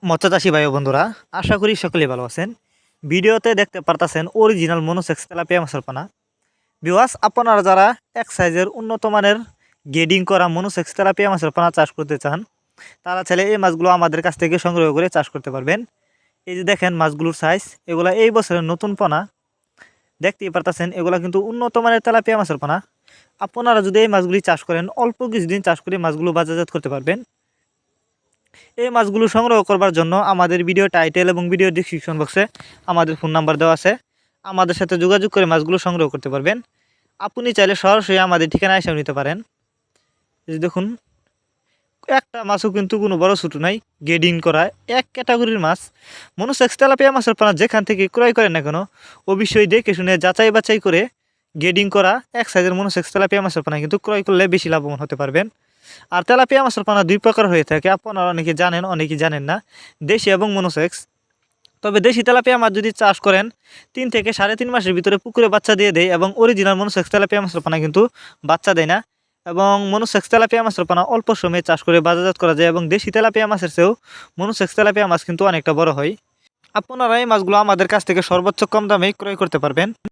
মৎস্য চাষী ভাই ও বন্ধুরা, আশা করি সকলেই ভালো আছেন। ভিডিওতে দেখতে পারতাছেন অরিজিনাল মনোসেক্স তেলাপিয়া মাছের পোনা। ভিউয়ার্স, আপনারা যারা এক সাইজের উন্নত মানের গ্রেডিং করা মনোসেক্স তেলাপিয়া মাছের পোনা চাষ করতে চান, তারা চাইলে এই মাছগুলো আমাদের কাছ থেকে সংগ্রহ করে চাষ করতে পারবেন। এই যে দেখেন মাছগুলোর সাইজ, এগুলা এই বছরের নতুন পোনা। দেখতেই পারতাছেন এগুলা কিন্তু উন্নত মানের তেলাপিয়া মাছের পোনা। আপনারা যদি এই মাছগুলি চাষ করেন, অল্প কিছুদিন চাষ করে মাছগুলো বাজারজাত করতে পারবেন। এই মাছগুলো সংগ্রহ করবার জন্য আমাদের ভিডিও টাইটেল এবং ভিডিও ডিসক্রিপশন বক্সে আমাদের ফোন নাম্বার দেওয়া আছে। আমাদের সাথে যোগাযোগ করে মাছগুলো সংগ্রহ করতে পারবেন। আপনি চাইলে সরাসরি আমাদের ঠিকানায় এসে নিতে পারেন। এই যে দেখুন, একটা মাছও কিন্তু কোনো বড় ছোটো নাই, গ্রেডিং করা এক ক্যাটাগরির মাছ। মনোসেক্স তেলাপিয়া মাছের পোনা যেখান থেকে ক্রয় করেন না কেন, অবশ্যই দেখে শুনে যাচাই বাছাই করে গ্রেডিং করা এক সাইজের মনোসেক্স তেলাপিয়া মাছের পোনা কিন্তু ক্রয় করলে বেশি লাভবান হতে পারবেন। আর তেলাপিয়া মাছের পোনা দুই প্রকার হয়ে থাকে, আপনারা অনেকে জানেন অনেকে জানেন না, দেশি এবং মনোসেক্স। তবে দেশি তেলাপিয়া মাছ যদি চাষ করেন 3 থেকে 3.5 মাসের ভিতরে পুকুরে বাচ্চা দিয়ে দেয়, এবং অরিজিনাল মনোসেক্স তেলাপিয়া মাছের পোনা কিন্তু বাচ্চা দেয় না। এবং মনোসেক্স তেলাপিয়া মাছের পোনা অল্প সময়ে চাষ করে বাজারজাত করা যায়, এবং দেশি তেলাপিয়া মাছের চেয়েও মনোসেক্স তেলাপিয়া মাছ কিন্তু অনেকটা বড় হয়। আপনারা এই মাছগুলো আমাদের কাছ থেকে সর্বোচ্চ কম দামে ক্রয় করতে পারবেন।